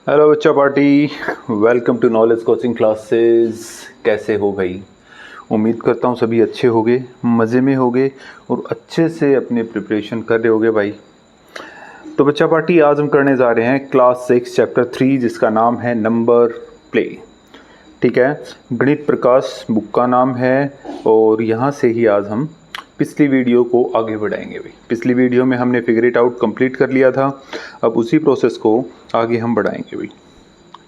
Hello बच्चा party, welcome to knowledge coaching classes. कैसे हो भाई? उम्मीद करता हूँ सभी अच्छे होंगे, मज़े में होंगे और अच्छे से अपने प्रिपरेशन कर रहे होंगे भाई। तो बच्चा पार्टी, आज हम करने जा रहे हैं क्लास 6 चैप्टर 3, जिसका नाम है नंबर प्ले। ठीक है, गणित प्रकाश बुक का नाम है और यहाँ से ही आज हम पिछली वीडियो को आगे बढ़ाएंगे भाई। पिछली वीडियो में हमने फिगर इट आउट कंप्लीट कर लिया था, अब उसी प्रोसेस को आगे हम बढ़ाएंगे भाई।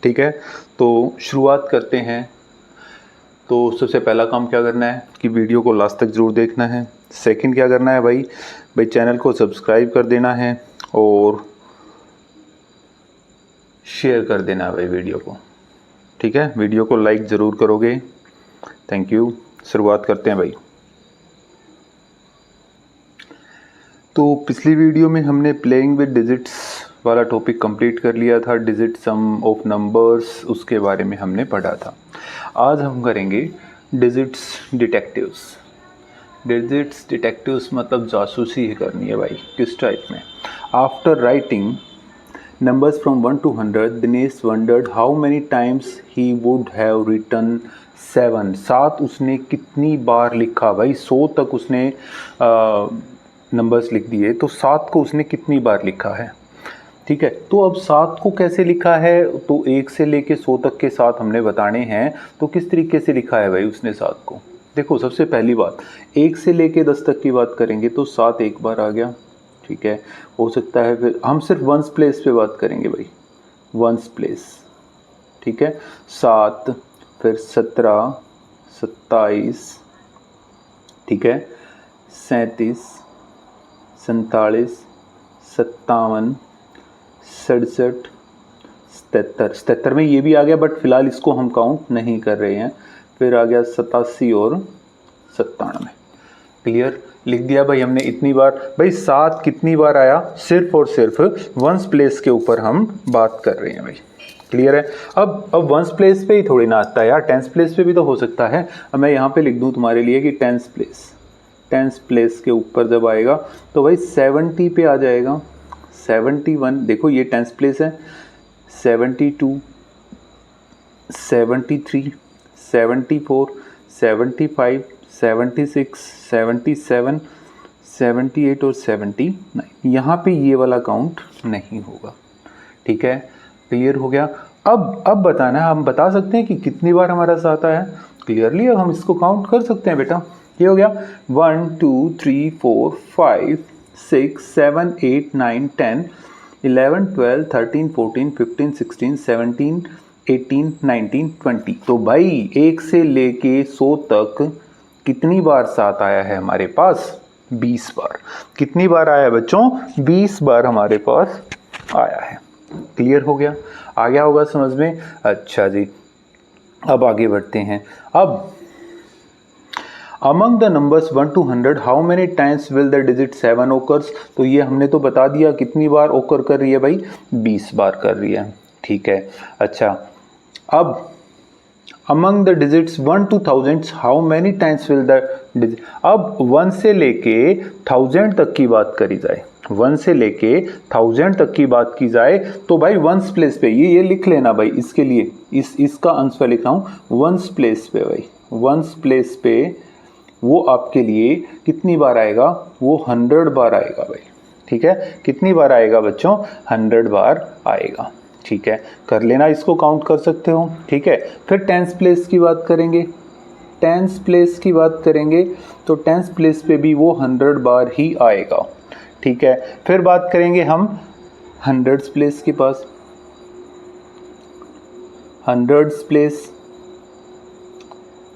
ठीक है, तो शुरुआत करते हैं। तो सबसे पहला काम क्या करना है कि वीडियो को लास्ट तक ज़रूर देखना है। सेकंड क्या करना है भाई चैनल को सब्सक्राइब कर देना है और शेयर कर देना है भाई वीडियो को। ठीक है, वीडियो को लाइक ज़रूर करोगे। Thank you. शुरुआत करते हैं भाई। तो पिछली वीडियो में हमने प्लेइंग विद डिजिट्स वाला टॉपिक कंप्लीट कर लिया था। डिजिट सम ऑफ नंबर्स, उसके बारे में हमने पढ़ा था। आज हम करेंगे डिजिट्स डिटेक्टिव्स। डिजिट्स डिटेक्टिव्स मतलब जासूसी ही करनी है भाई। किस टाइप में? After writing numbers from 1 to 100, Dinesh wondered how many times he would have written 7। 7 उसने कितनी बार लिखा भाई? 100 तक उसने नंबर्स लिख दिए, तो 7 को उसने कितनी बार लिखा है? ठीक है, तो अब 7 को कैसे लिखा है? तो 1 से लेके 100 तक के 7 हमने बताने हैं। तो किस तरीके से लिखा है भाई उसने 7 को? देखो, सबसे पहली बात, 1 से लेके 10 तक की बात करेंगे तो 7 एक बार आ गया। ठीक है, हो सकता है फिर हम सिर्फ वंस प्लेस पे बात करेंगे भाई, वंस प्लेस। ठीक है, 7, फिर 17, 27, ठीक है, 37, 47, 57, 67, 77। 77 में ये भी आ गया, बट फिलहाल इसको हम काउंट नहीं कर रहे हैं। फिर आ गया 87 और 97। क्लियर? लिख दिया भाई हमने इतनी बार। भाई 7 कितनी बार आया? सिर्फ और सिर्फ वंस प्लेस के ऊपर हम बात कर रहे हैं भाई। क्लियर है? अब वंस प्लेस पे ही थोड़ी ना आता है यार, टेंस प्लेस पे भी तो हो सकता है। अब मैं यहाँ पे लिख दूँ तुम्हारे लिए कि टेंस प्लेस। टेंस प्लेस के ऊपर जब आएगा तो भाई 70 पे आ जाएगा। 71, देखो ये टेंस प्लेस है। 72, 73, 74, 75, 76, 77, 78 और 79। यहाँ पे ये वाला काउंट नहीं होगा। ठीक है, क्लियर हो गया? अब बताना है, हम बता सकते हैं कि कितनी बार हमारा साथ आया है क्लियरली। अब हम इसको काउंट कर सकते हैं बेटा। ये हो गया 1 2 3 4 5 6 7 8 9 10 11 12 13 14 15 16 17 18 19 20। तो भाई 1 से लेके 100 तक कितनी बार 7 आया है हमारे पास? 20 बार। कितनी बार आया है बच्चों? 20 बार हमारे पास आया है। क्लियर हो गया? आ गया होगा समझ में? अच्छा जी, अब आगे बढ़ते हैं। अब among the numbers 1 to 100 how many times will the digit 7 occurs? तो ये हमने तो बता दिया कितनी बार ओकर कर रही है भाई, 20 बार कर रही है। ठीक है, अच्छा, अब among the digits 1 to 1000 how many times will the digit? अब 1 से लेके 1000 तक की बात करी जाए, 1 से लेके 1000 तक की बात की जाए तो भाई वंस प्लेस पे ये लिख लेना भाई। इसके लिए इसका आंसर लिख रहा हूँ वंस प्लेस पे भाई। वंस प्लेस पे वो आपके लिए कितनी बार आएगा? वो 100 बार आएगा भाई। ठीक है, कितनी बार आएगा बच्चों? 100 बार आएगा। ठीक है, कर लेना, इसको काउंट कर सकते हो। ठीक है, फिर टेंस प्लेस की बात करेंगे। टेंस प्लेस की बात करेंगे तो टेंस प्लेस पे भी वो 100 बार ही आएगा। ठीक है, फिर बात करेंगे हम हंड्रेड्स प्लेस के पास। हंड्रेड्स प्लेस,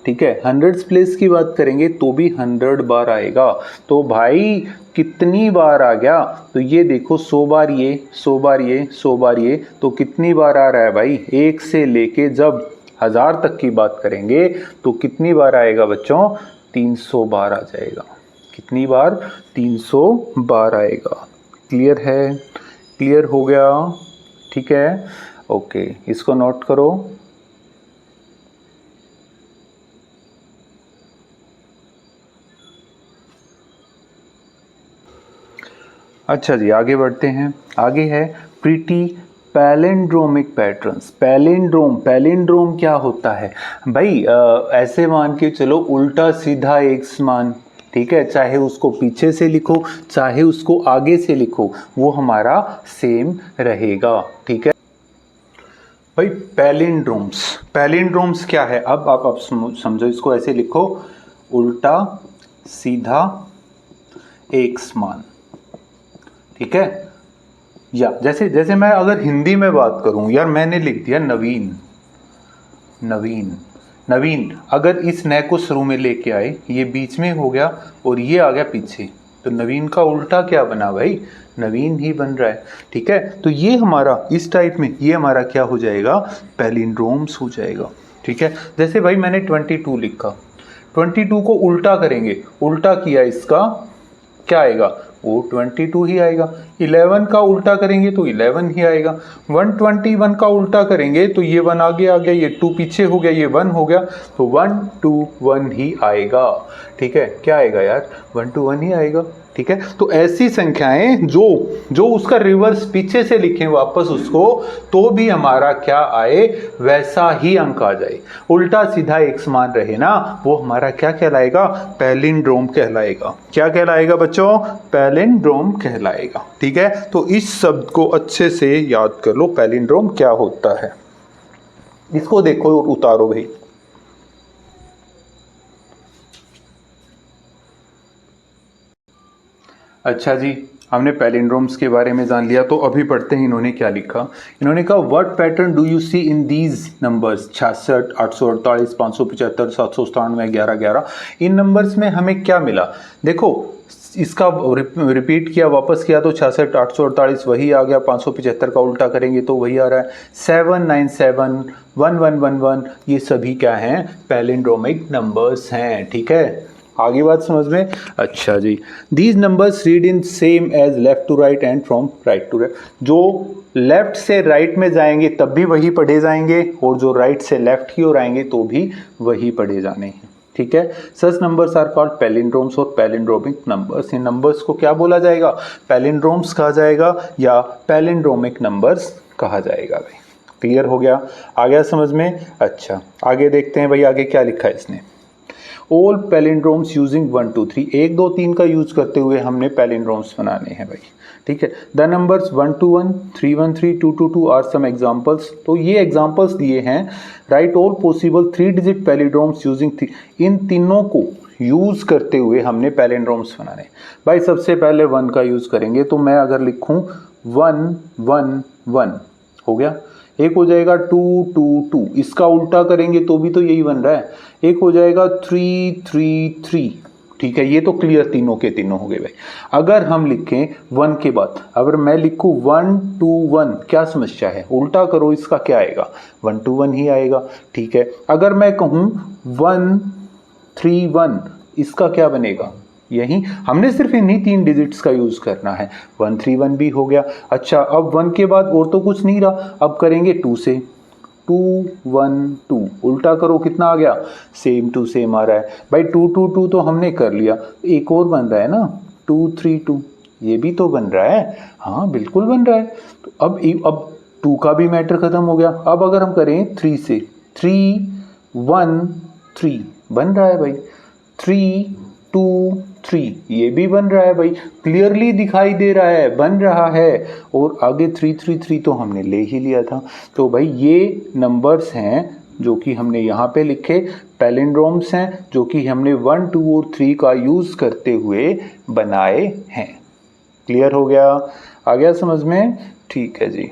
ठीक है, हंड्रेड्स प्लेस की बात करेंगे तो भी 100 बार आएगा। तो भाई कितनी बार आ गया? तो ये देखो 100 बार ये, 100 बार ये, 100 बार ये, तो कितनी बार आ रहा है भाई? 1 से लेके जब 1000 तक की बात करेंगे तो कितनी बार आएगा बच्चों? 300 बार आ जाएगा। कितनी बार? 300 बार आएगा। क्लियर है? क्लियर हो गया? ठीक है, ओके, इसको नोट करो। अच्छा जी, आगे बढ़ते हैं। आगे है प्रीटी पैलिंड्रोमिक पैटर्न्स। पैलिंड्रोम क्या होता है भाई? ऐसे मान के चलो, उल्टा सीधा एक समान, ठीक है, चाहे उसको पीछे से लिखो चाहे उसको आगे से लिखो, वो हमारा सेम रहेगा, ठीक है भाई। पैलिंड्रोम्स क्या है? अब आप समझो, इसको ऐसे लिखो, उल्टा सीधा एक समान, ठीक है। या जैसे मैं अगर हिंदी में बात करूं, यार मैंने लिख दिया नवीन, अगर इस नए को शुरू में लेके आए, ये बीच में हो गया और ये आ गया पीछे, तो नवीन का उल्टा क्या बना भाई? नवीन ही बन रहा है, ठीक है। तो ये हमारा इस टाइप में, ये हमारा क्या हो जाएगा? पैलिंड्रोम्स हो जाएगा, ठीक है। जैसे भाई मैंने 22 लिखा, 22 को उल्टा करेंगे, उल्टा किया, इसका क्या आएगा? वो 22 ही आएगा। 11 का उल्टा करेंगे तो 11 ही आएगा। 121 का उल्टा करेंगे तो ये 1 आगे आ गया, ये 2 पीछे हो गया, ये 1 हो गया, तो 121 ही आएगा, ठीक है। क्या आएगा यार? 121 ही आएगा, ठीक है। तो ऐसी संख्याएं जो उसका रिवर्स पीछे से लिखें वापस उसको, तो भी हमारा क्या आए? वैसा ही अंक आ जाए। उल्टा सीधा एक समान रहे ना, वो हमारा क्या कहलाएगा? पैलिंड्रोम कहलाएगा। क्या कहलाएगा बच्चों? पैलिंड्रोम कहलाएगा, ठीक है। तो इस शब्द को अच्छे से याद कर लो, पैलिंड्रोम क्या होता है। इसको देखो और उतारो भाई। अच्छा जी, हमने पैलिंड्रोम्स के बारे में जान लिया, तो अभी पढ़ते हैं इन्होंने क्या लिखा। इन्होंने कहा, what pattern do you see in these numbers? 66, 848, 575, 797, 1111। इन नंबर्स में हमें क्या मिला? देखो, इसका रिपीट किया, वापस किया तो 66, 848 वही आ गया, 575 का उल्टा करेंगे तो वही आ रहा है, 797, 1111, ये सभी क्या हैं? पैलिंड्रोमिक नंबर्स हैं, ठीक है। आगे बात समझ में? अच्छा जी, these numbers read in same as left to right and from right to left. जो लेफ्ट से राइट में जाएंगे तब भी वही पढ़े जाएंगे, और जो राइट से लेफ्ट की ओर आएंगे तो भी वही पढ़े जाने हैं, ठीक है। सच नंबर्स आर कॉल्ड पैलिंड्रोम्स और पैलिंड्रोमिक नंबर्स। इन नंबर्स को क्या बोला जाएगा? पैलिंड्रोम्स कहा जाएगा या पैलिंड्रोमिक नंबर्स कहा जाएगा भाई। क्लियर हो गया? आ गया समझ में? अच्छा, आगे देखते हैं भाई, आगे क्या लिखा है इसने। ऑल पैलिंड्रोम्स यूजिंग 1 2 3, 1 2 3 का यूज करते हुए हमने पैलिंड्रोम्स बनाने हैं भाई, ठीक है। The numbers 1 2 1, 3 1 3, 2 2 2 are some examples. तो ये एग्जांपल्स दिए हैं। Write all possible 3 digit palindromes using, इन तीनों को यूज करते हुए हमने पैलिंड्रोम्स बनाने भाई। सबसे पहले 1 का यूज करेंगे, तो मैं अगर लिखूं 1 1 1 हो गया। एक हो जाएगा 2 2 2, इसका उल्टा करेंगे तो भी तो यही बन रहा है। एक हो जाएगा 3 3 3, ठीक है। ये तो क्लियर तीनों के तीनों हो गए भाई। अगर हम लिखें 1 के बाद, अगर मैं लिखूं 1 2 1, क्या समस्या है? उल्टा करो, इसका क्या आएगा? 1 2 1 ही आएगा, ठीक है। अगर मैं कहूं 1 3 1, इसका क्या बनेगा? यही हमने सिर्फ इन्हीं 3 डिजिट्स का यूज करना है। 1 3 1 भी हो गया। अच्छा, अब 1 के बाद और तो कुछ नहीं रहा, अब करेंगे 2 से, 2 1 2, उल्टा करो, कितना आ गया? सेम टू सेम आ रहा है भाई। 2 2 2 तो हमने कर लिया, एक और बन रहा है ना, 2 3 2, ये भी तो बन रहा है। हाँ बिल्कुल बन रहा है। तो अब 2 का भी मैटर खत्म हो गया। अब अगर हम करें 3 से, 3 1 3 बन रहा है भाई। 3 2 3, ये भी बन रहा है भाई, क्लियरली दिखाई दे रहा है, बन रहा है। और आगे 3 3 3 तो हमने ले ही लिया था। तो भाई ये नंबर्स हैं जो कि हमने यहाँ पे लिखे, पैलिंड्रोम्स हैं जो कि हमने 1 2 और 3 का यूज करते हुए बनाए हैं। क्लियर हो गया? आ गया समझ में? ठीक है जी,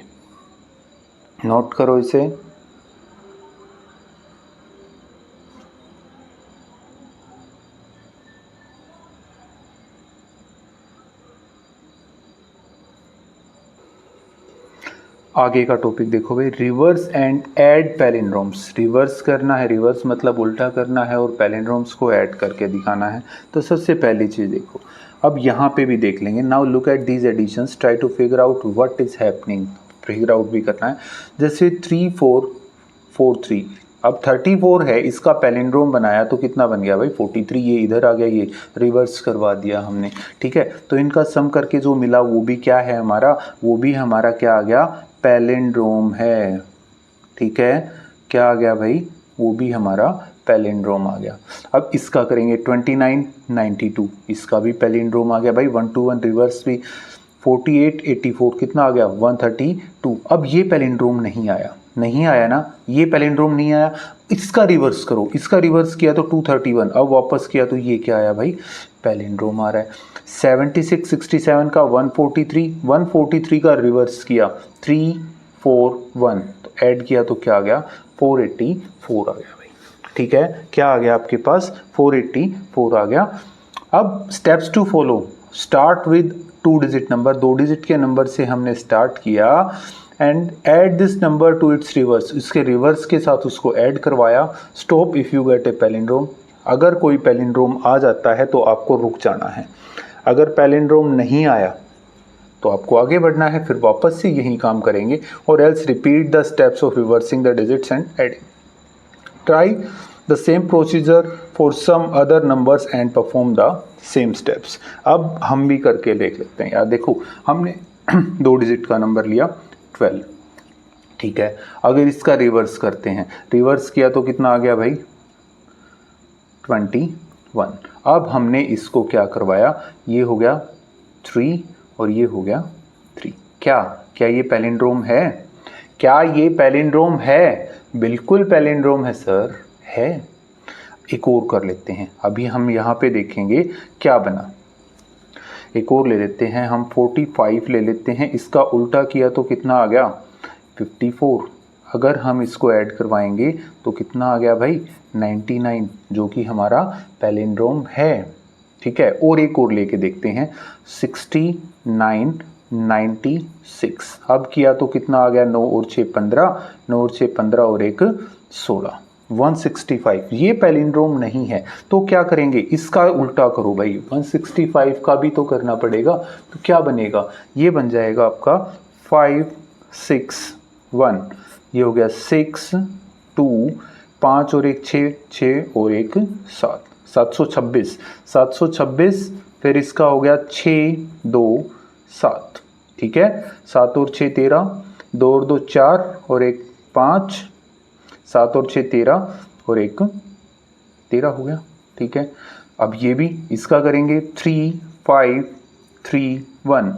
नोट करो इसे। आगे का टॉपिक देखो भाई, रिवर्स एंड ऐड पैलिंड्रोम्स। रिवर्स करना है, रिवर्स मतलब उल्टा करना है, और पैलिंड्रोम्स को ऐड करके दिखाना है। तो सबसे पहली चीज़ देखो, अब यहाँ पे भी देख लेंगे। Now look at these additions, try to figure out what is happening. Figure out भी करना है। जैसे 3 4 4 3, अब 34 है, इसका पैलिंड्रोम बनाया तो कितना बन गया भाई? 43। ये इधर आ गया, ये रिवर्स करवा दिया हमने, ठीक है। तो इनका सम करके जो मिला वो भी क्या है हमारा? वो भी हमारा क्या आ गया? पैलिंड्रोम है। ठीक है, क्या आ गया भाई, वो भी हमारा पैलिंड्रोम आ गया। अब इसका करेंगे 29 92, इसका भी पैलिंड्रोम आ गया भाई, 1 to 1 रिवर्स भी 48 84 कितना आ गया 132। अब ये पैलिंड्रोम नहीं आया ना, ये पैलिंड्रोम नहीं आया। इसका रिवर्स करो, इसका रिवर्स किया तो 231, अब वापस किया तो ये क्या आया भाई, पैलिंड्रोम आ रहा है। 76 67 का 143 का रिवर्स किया 341, तो ऐड किया तो क्या आ गया 484 आ गया भाई। ठीक है, क्या आ गया आपके पास 484 आ गया। अब steps to follow, start with 2 digit number, 2 digit के नंबर से हमने स्टार्ट किया and add this number to its reverse, इसके रिवर्स के साथ उसको ऐड करवाया। Stop if you get a palindrome, अगर कोई पैलिंड्रोम आ जाता है तो आपको रुक जाना है, अगर पैलिंड्रोम नहीं आया तो आपको आगे बढ़ना है, फिर वापस से यही काम करेंगे। और else repeat the steps of reversing the digits and adding. Try the same procedure for some other numbers and perform the same steps. अब हम भी करके देख लेते हैं यार। देखो हमने 2 डिजिट का नंबर लिया 12, ठीक है, अगर इसका रिवर्स करते हैं, रिवर्स किया तो कितना आ गया भाई 21। अब हमने इसको क्या करवाया, ये हो गया 3 और ये हो गया 3। क्या ये पैलिंड्रोम है? क्या ये पैलिंड्रोम है? बिल्कुल पैलिंड्रोम है सर, है। एक और कर लेते हैं, अभी हम यहाँ पे देखेंगे क्या बना। एक और ले लेते हैं हम, 45 ले लेते हैं, इसका उल्टा किया तो कितना आ गया 54। अगर हम इसको ऐड करवाएंगे तो कितना आ गया भाई 99, जो कि हमारा पैलिंड्रोम है। ठीक है, और एक और लेके देखते हैं 69 96। अब किया तो कितना आ गया 9 और 6 15, 9 और 6 15 और 1 16, 165। ये पैलिंड्रोम नहीं है, तो क्या करेंगे, इसका उल्टा करो भाई, 165 का भी तो करना पड़ेगा। तो क्या बनेगा, ये बन जाएगा आपका 5 6 1, ये हो गया 6 2 5 और 1 6 6 और 1 7, 726 726। फिर इसका हो गया 6 2 7, ठीक है, 7 और 6 13, 2 और 2 4 और 1 5, 7 और 6 13 और 1 13 हो गया। ठीक है, अब ये भी इसका करेंगे 3 5 3 1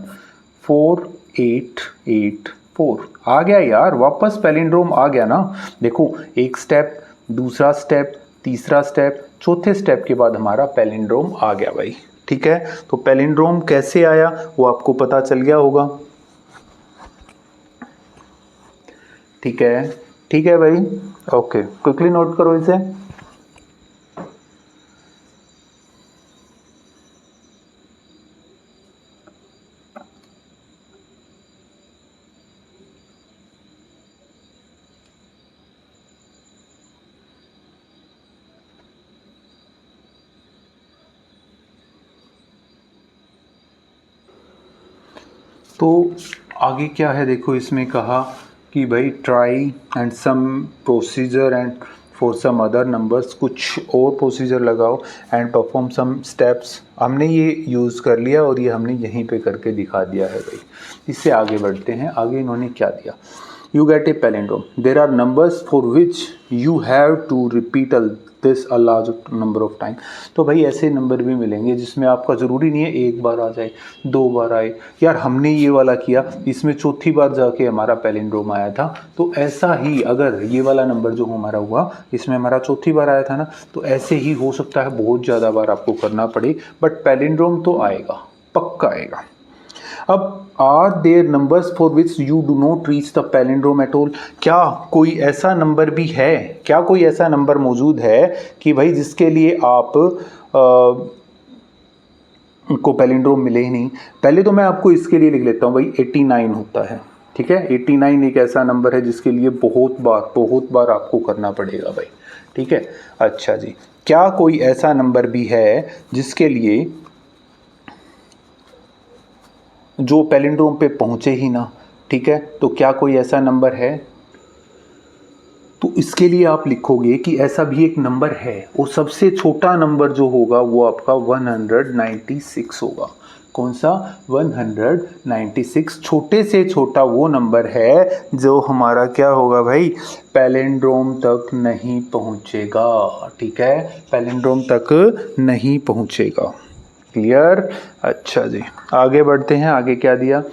4 8 8 4 आ गया यार, वापस पैलिंड्रोम आ गया ना। देखो, एक स्टेप, दूसरा स्टेप, तीसरा स्टेप, चौथे स्टेप के बाद हमारा पैलिंड्रोम आ गया भाई। ठीक है, तो पैलिंड्रोम कैसे आया वो आपको पता चल गया होगा। ठीक है भाई, ओके, क्विकली नोट करो इसे। तो आगे क्या है, देखो इसमें कहा कि भाई try and some procedure and for some other numbers, कुछ और प्रोसीजर लगाओ एंड परफॉर्म सम स्टेप्स। हमने ये यूज़ कर लिया और ये हमने यहीं पे करके दिखा दिया है भाई। इससे आगे बढ़ते हैं, आगे इन्होंने क्या दिया, you get a palindrome, there are numbers for which you have to repeat this a large number of time. तो भाई ऐसे नंबर भी मिलेंगे जिसमें आपका ज़रूरी नहीं है एक बार आ जाए, 2 बार आए। यार हमने ये वाला किया, इसमें चौथी बार जाके हमारा पैलिंड्रोम आया था। तो ऐसा ही अगर ये वाला नंबर जो हमारा हुआ, इसमें हमारा चौथी बार आया था ना, तो ऐसे ही हो सकता है बहुत ज़्यादा बार आपको करना पड़े, बट पैलिंड्रोम तो आएगा, पक्का आएगा। अब are there numbers for which you do not reach the palindrome at all, क्या कोई ऐसा नंबर भी है, क्या कोई ऐसा नंबर मौजूद है कि भाई जिसके लिए आप को पैलिंड्रोम मिले ही नहीं। पहले तो मैं आपको इसके लिए लिख लेता हूँ भाई, 89 होता है। ठीक है, 89 एक ऐसा नंबर है जिसके लिए बहुत बार आपको करना पड़ेगा भाई। ठीक है, अच्छा जी, क्या कोई ऐसा नंबर भी है जिसके लिए जो पैलिंड्रोम पे पहुंचे ही ना। ठीक है, तो क्या कोई ऐसा नंबर है, तो इसके लिए आप लिखोगे कि ऐसा भी एक नंबर है, वो सबसे छोटा नंबर जो होगा वो आपका 196 होगा। कौन सा? 196। छोटे से छोटा वो नंबर है जो हमारा क्या होगा भाई, पैलिंड्रोम तक नहीं पहुंचेगा। ठीक है, पैलिंड्रोम तक नहीं पहुंचेगा। क्लियर? अच्छा जी, आगे बढ़ते हैं। आगे क्या दिया?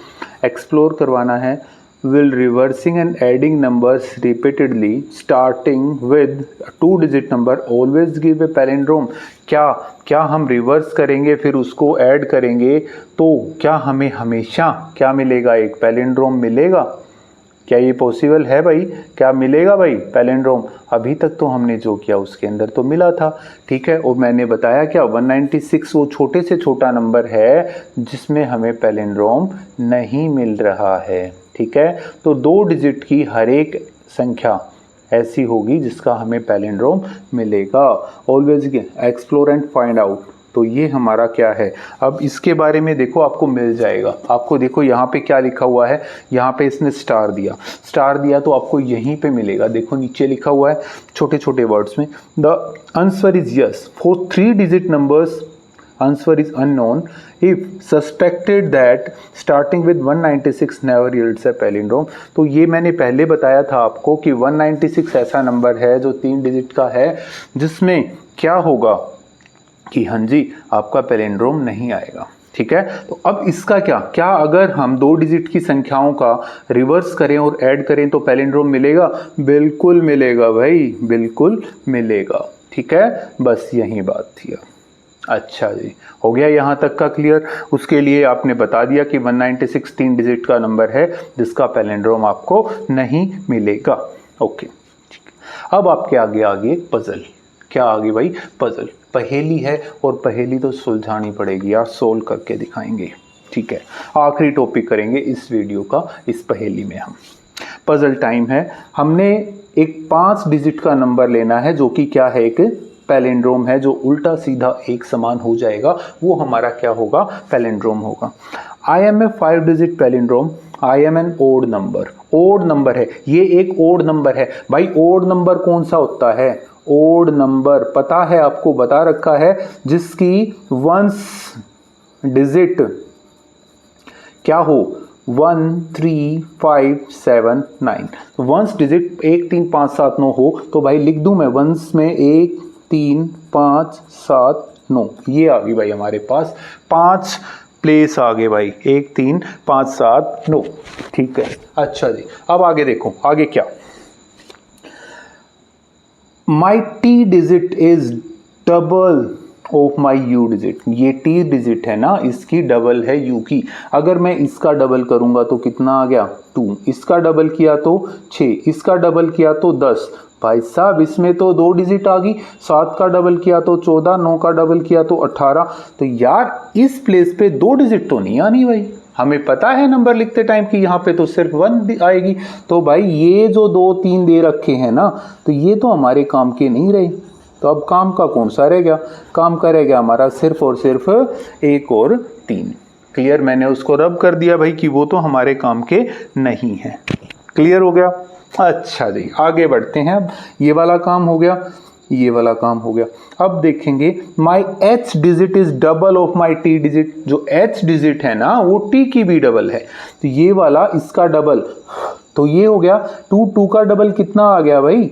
एक्सप्लोर करवाना है। Will reversing and adding numbers repeatedly starting with a 2-digit number always give a palindrome? क्या हम रिवर्स करेंगे फिर उसको ऐड करेंगे तो क्या हमें हमेशा क्या मिलेगा? एक पैलिंड्रोम मिलेगा। क्या ये पॉसिबल है भाई? क्या मिलेगा भाई पैलिंड्रोम? अभी तक तो हमने जो किया उसके अंदर तो मिला था। ठीक है, और मैंने बताया क्या 196 वो छोटे से छोटा नंबर है जिसमें हमें पैलिंड्रोम नहीं मिल रहा है। ठीक है, तो 2 डिजिट की हर एक संख्या ऐसी होगी जिसका हमें पैलिंड्रोम मिलेगा। Always explore and find out. तो ये हमारा क्या है? अब इसके बारे में देखो, आपको मिल जाएगा। आपको देखो यहाँ पे क्या लिखा हुआ है, यहाँ पे इसने स्टार दिया तो आपको यहीं पे मिलेगा। देखो नीचे लिखा हुआ है छोटे छोटे वर्ड्स में, the answer is yes for 3 digit numbers, answer is unknown if suspected that starting with 196 never yields a palindrome. तो ये मैंने पहले बताया था आपको कि 196 ऐसा नंबर है जो 3 डिजिट का है जिसमें क्या होगा कि हाँ जी आपका पैलिंड्रोम नहीं आएगा। ठीक है, तो अब इसका क्या अगर हम 2 डिजिट की संख्याओं का रिवर्स करें और ऐड करें तो पैलिंड्रोम मिलेगा? बिल्कुल मिलेगा भाई, बिल्कुल मिलेगा। ठीक है, बस यही बात थी। अच्छा जी, हो गया यहाँ तक का क्लियर? उसके लिए आपने बता दिया कि 196 3 डिजिट का नंबर है जिसका पैलिंड्रोम आपको नहीं मिलेगा। ओके, ठीक। अब आपके आगे पजल। क्या आगे भाई? पजल, पहेली है और पहेली तो सुलझानी पड़ेगी यार, सोल्व करके दिखाएंगे। ठीक है, आखिरी टॉपिक करेंगे इस वीडियो का। इस पहेली में हम पजल टाइम है। हमने एक 5 डिजिट का नंबर लेना है जो कि क्या है, एक पैलिंड्रोम है जो उल्टा सीधा एक समान हो जाएगा, वो हमारा क्या होगा? पैलिंड्रोम होगा। I am a 5 digit palindrome, I am an odd number. Odd number है, ये एक ओड नंबर है भाई। ओड नंबर कौन सा होता है? ओड नंबर पता है आपको, बता रखा है, जिसकी वंस डिजिट क्या हो? 1 3 5 7 9। तो वंस डिजिट 1 3 5 7 9 हो तो भाई लिख दूं मैं वंस में 1 3 5 7 9। ये आ गई भाई हमारे पास 5 प्लेस आ गए भाई, 1 3 5 7 9। ठीक है, अच्छा जी, अब आगे देखो, आगे क्या? My T digit is double of my U digit. ये टी डिजिट है ना, इसकी डबल है यू की। अगर मैं इसका डबल करूंगा तो कितना आ गया? 2। इसका डबल किया तो 6, इसका डबल किया तो 10। भाई साहब इसमें तो 2 डिजिट आ गई। 7 का डबल किया तो 14, 9 का डबल किया तो 18। तो यार इस प्लेस पे 2 डिजिट तो नहीं आनी भाई। हमें पता है नंबर लिखते टाइम कि यहाँ पे तो सिर्फ 1 आएगी। तो भाई ये जो 2 3 दे रखे हैं ना, तो ये तो हमारे काम के नहीं रहे। तो अब काम का कौन सा रह गया? काम का रह गया हमारा सिर्फ और सिर्फ 1 और 3। क्लियर? मैंने उसको रब कर दिया भाई कि वो तो हमारे काम के नहीं है। क्लियर हो गया? अच्छा जी, आगे बढ़ते हैं। अब ये वाला काम हो गया, ये वाला काम हो गया। अब देखेंगे my H digit is double of my T digit. जो एच डिजिट है ना वो टी की भी डबल है, तो ये वाला इसका डबल, तो ये हो गया 2 का डबल कितना आ गया भाई?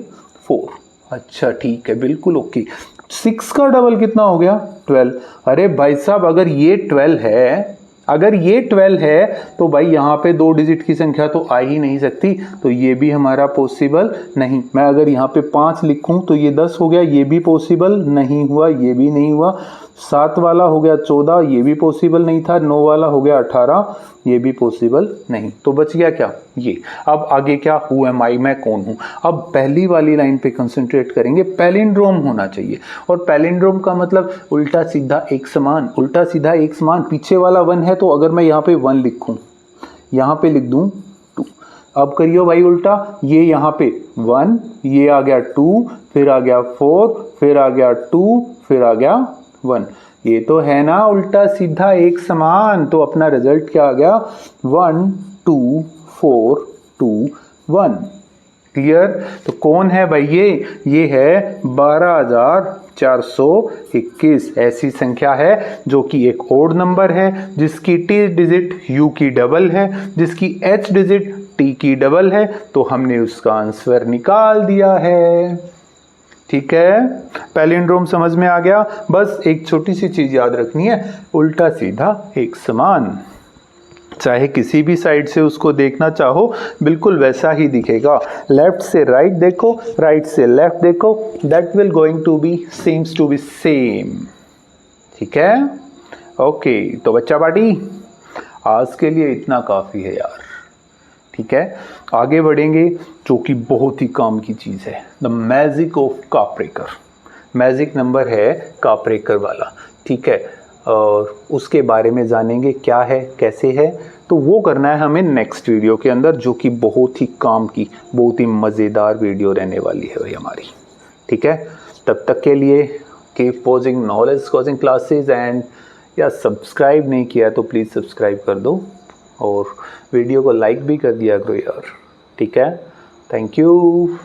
4। अच्छा ठीक है, बिल्कुल ओके। 6 का डबल कितना हो गया? 12। अरे भाई साहब अगर ये 12 है, अगर ये 12 है तो भाई यहाँ पे 2 डिजिट की संख्या तो आ ही नहीं सकती, तो ये भी हमारा पॉसिबल नहीं। मैं अगर यहाँ पे 5 लिखूं तो ये 10 हो गया, ये भी पॉसिबल नहीं हुआ, ये भी नहीं हुआ। 7 वाला हो गया 14, ये भी पॉसिबल नहीं था। 9 वाला हो गया 18, ये भी पॉसिबल नहीं। तो बच गया क्या? ये। अब आगे क्या? हु एम आई, मैं कौन हूँ। अब पहली वाली लाइन पे कंसंट्रेट करेंगे। पैलिंड्रोम होना चाहिए, और पैलिंड्रोम का मतलब उल्टा सीधा एक समान। उल्टा सीधा एक समान, पीछे वाला 1 है तो अगर मैं यहाँ पे 1 लिखूँ, यहाँ पे लिख दूँ 2। अब करियो भाई उल्टा, ये यहाँ पे 1, ये आ गया 2, फिर आ गया 4, फिर आ गया 2, फिर आ गया 1। ये तो है ना उल्टा सीधा एक समान। तो अपना रिजल्ट क्या आ गया? 1 2 4 2 1। क्लियर? तो कौन है भाई ये है 12,421। ऐसी संख्या है जो कि एक ओड नंबर है, जिसकी टी डिजिट यू की डबल है, जिसकी एच डिजिट टी की डबल है। तो हमने उसका आंसर निकाल दिया है। ठीक है, पैलिंड्रोम समझ में आ गया। बस एक छोटी सी चीज याद रखनी है, उल्टा सीधा एक समान। चाहे किसी भी साइड से उसको देखना चाहो बिल्कुल वैसा ही दिखेगा। लेफ्ट से राइट देखो, राइट से लेफ्ट देखो, that will going to be seems to be same. ठीक है, ओके। तो बच्चा पार्टी आज के लिए इतना काफ़ी है यार। ठीक है, आगे बढ़ेंगे जो कि बहुत ही काम की चीज़ है, the magic of Kaprekar. Magic number है काप्रेकर वाला। ठीक है, और उसके बारे में जानेंगे क्या है कैसे है। तो वो करना है हमें नेक्स्ट वीडियो के अंदर, जो कि बहुत ही काम की बहुत ही मज़ेदार वीडियो रहने वाली है भाई हमारी। ठीक है, तब तक के लिए keep posing knowledge coaching classes and या सब्सक्राइब नहीं किया तो प्लीज़ सब्सक्राइब कर दो और वीडियो को लाइक भी कर दिया करो यार। ठीक है, थैंक यू।